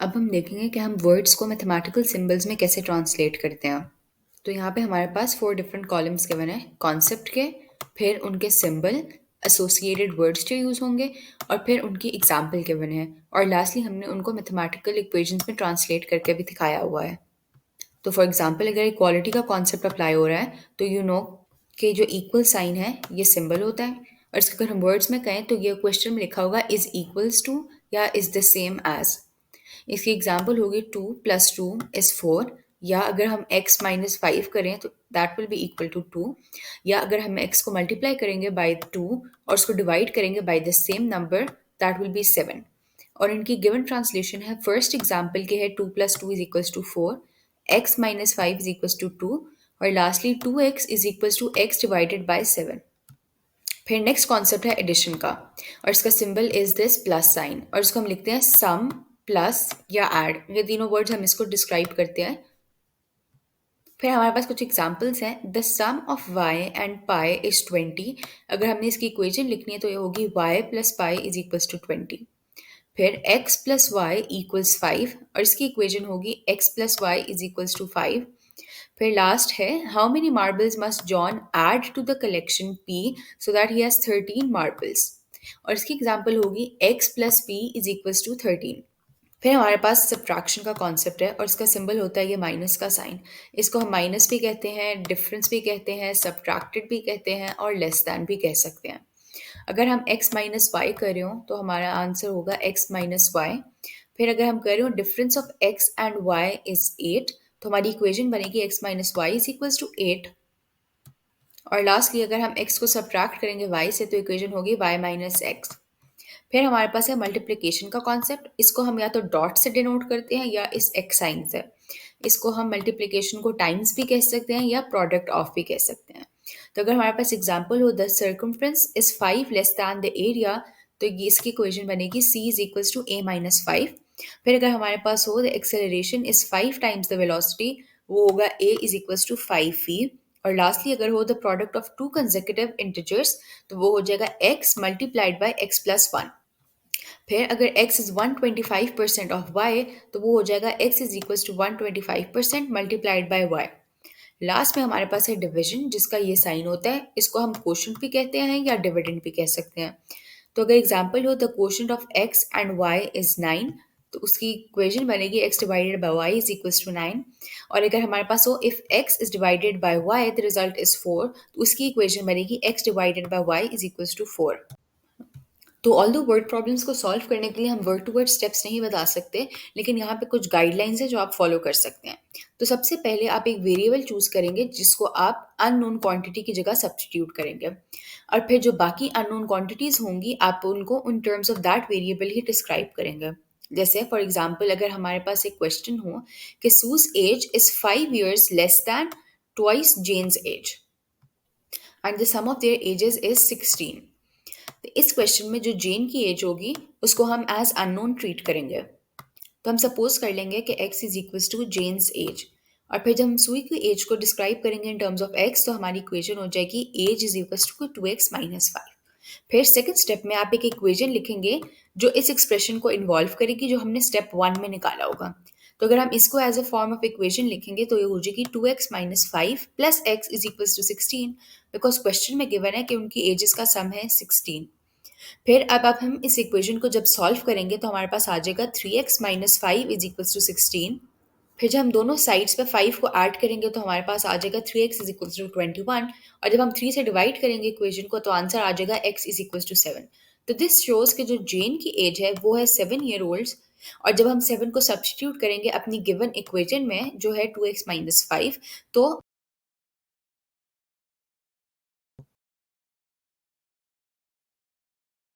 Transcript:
अब हम देखेंगे कि हम वर्ड्स को मैथमेटिकल सिंबल्स में कैसे ट्रांसलेट करते हैं। तो यहाँ पे हमारे पास 4 डिफरेंट कॉलम्स गिवन है कॉन्सेप्ट के, फिर उनके सिंबल, एसोसिएटेड वर्ड्स जो यूज़ होंगे और फिर उनकी एग्जाम्पल गिवन है और लास्टली हमने उनको मैथमेटिकल इक्वेशंस में ट्रांसलेट करके भी दिखाया हुआ है। तो फॉर एग्जाम्पल अगर इक्वालिटी का कॉन्सेप्ट अप्लाई हो रहा है तो यू नो कि जो इक्वल साइन है ये सिंबल होता है और इसको अगर हम वर्ड्स में कहें तो ये क्वेश्चन में लिखा होगा इज इक्वल्स टू या इज द सेम एज। इसकी एग्जाम्पल होगी 2 + 2 = 4 या अगर हम x - 5 करें तो that will be equal to 2 या अगर हम x को मल्टीप्लाई करेंगे बाय 2 और उसको डिवाइड करेंगे by the same number that will B 7। और इनकी गिवन ट्रांसलेशन है फर्स्ट एग्जाम्पल के है 2 + 2 = 4, x - 5 = 2 और lastly 2x = x divided by 7। फिर नेक्स्ट कॉन्सेप्ट है एडिशन का और इसका symbol is this plus sign और इसको हम लिखते हैं सम प्लस या ऐड, ये तीनों वर्ड्स हम इसको डिस्क्राइब करते हैं। फिर हमारे पास कुछ एग्जांपल्स हैं। The sum of y and pi is 20। अगर हमने इसकी इक्वेशन लिखनी है तो ये होगी y + पाई = 20। फिर x + y = 5 और इसकी इक्वेशन होगी x + y = 5। फिर लास्ट है how many marbles must John add to the collection p so that he has 13 marbles और इसकी एग्जांपल होगी x + p = 13। फिर हमारे पास सब्ट्रैक्शन का कॉन्सेप्ट है और इसका सिंबल होता है ये माइनस का साइन। इसको हम माइनस भी कहते हैं, डिफरेंस भी कहते हैं, सब्ट्रैक्टेड भी कहते हैं और लेस दैन भी कह सकते हैं। अगर हम x - y कर रहे हो तो हमारा आंसर होगा x - y। फिर अगर हम कर रहे हो difference of x and y is 8 तो हमारी इक्वेशन बनेगी x - y = 8। और लास्टली अगर हम x को सब्ट्रैक्ट करेंगे y से तो इक्वेशन होगी y - x। फिर हमारे पास है मल्टीप्लिकेशन का कॉन्सेप्ट। इसको हम या तो डॉट से डिनोट करते हैं या इस एक्स साइन से। इसको हम मल्टीप्लिकेशन को टाइम्स भी कह सकते हैं या प्रोडक्ट ऑफ भी कह सकते हैं। तो अगर हमारे पास एग्जांपल हो the circumference is 5 less than the area तो ये इसकी इक्वेशन बनेगी c = a - 5। फिर अगर हमारे पास हो the acceleration is 5 times the velocity वो होगा a = 5v। और लास्टली अगर हो the product of to consecutive integers तो वो हो जाएगा x मल्टीप्लाइड बाय x + 1। फिर अगर x इज 125% ऑफ y तो वो हो जाएगा x = 125% multiplied by y। Last में हमारे पास है डिवीजन जिसका ये साइन होता है। इसको हम क्वोशंट भी कहते हैं या डिविडेंड भी कह सकते हैं। तो अगर एग्जांपल हो the quotient of x and y is 9 तो उसकी इक्वेशन बनेगी x डिवाइडेड बाय y = 9। और अगर हमारे पास हो if x is divided by y the result is 4 तो उसकी इक्वेशन बनेगी x डिवाइडेड बाय y = 4। तो ऑल्दो वर्ड प्रॉब्लम्स को सॉल्व करने के लिए हम वर्ड टू वर्ड स्टेप्स नहीं बता सकते, लेकिन यहाँ पे कुछ गाइडलाइंस है जो आप फॉलो कर सकते हैं। तो सबसे पहले आप एक वेरिएबल चूज करेंगे जिसको आप अननोन क्वांटिटी की जगह सब्स्टिट्यूट करेंगे और फिर जो बाकी अननोन क्वांटिटीज होंगी आप उनको उन terms of that variable he describe करेंगे। जैसे फॉर एग्जाम्पल अगर हमारे पास एक क्वेश्चन हो कि Sue's age is 5 years less than twice Jane's age and the sum of their ages is 16। तो इस क्वेश्चन में जो जेन की एज होगी उसको हम एज अननोन ट्रीट करेंगे। तो हम सपोज कर लेंगे कि x = जेन्स एज और फिर जब हम सुई की एज को डिस्क्राइब करेंगे इन टर्म्स ऑफ x तो हमारी इक्वेशन हो जाएगी एज = 2x - 5। फिर सेकंड स्टेप में आप एक इक्वेशन लिखेंगे जो इस एक्सप्रेशन को इन्वॉल्व करेगी जो हमने स्टेप 1 में निकाला होगा। तो अगर हम इसको as a form of equation लिखेंगे तो ये हो जाएगी 2x - 5 + x = 16 बिकॉज क्वेश्चन में गिवन है कि उनकी एजेस का सम है 16। फिर अब हम इस इक्वेशन को जब सॉल्व करेंगे तो हमारे पास आ जाएगा 3x - 5 = 16। फिर जब हम दोनों साइड्स पे 5 को ऐड करेंगे तो हमारे पास आ जाएगा 3x = 21 और जब हम 3 से डिवाइड करेंगे इक्वेशन को तो आंसर आ जाएगा x = 7। तो दिस शोज कि जो जेन की एज है वो है 7 year olds और जब हम 7 को सब्स्टिट्यूट करेंगे अपनी गिवन इक्वेशन में जो है 2x - 5 तो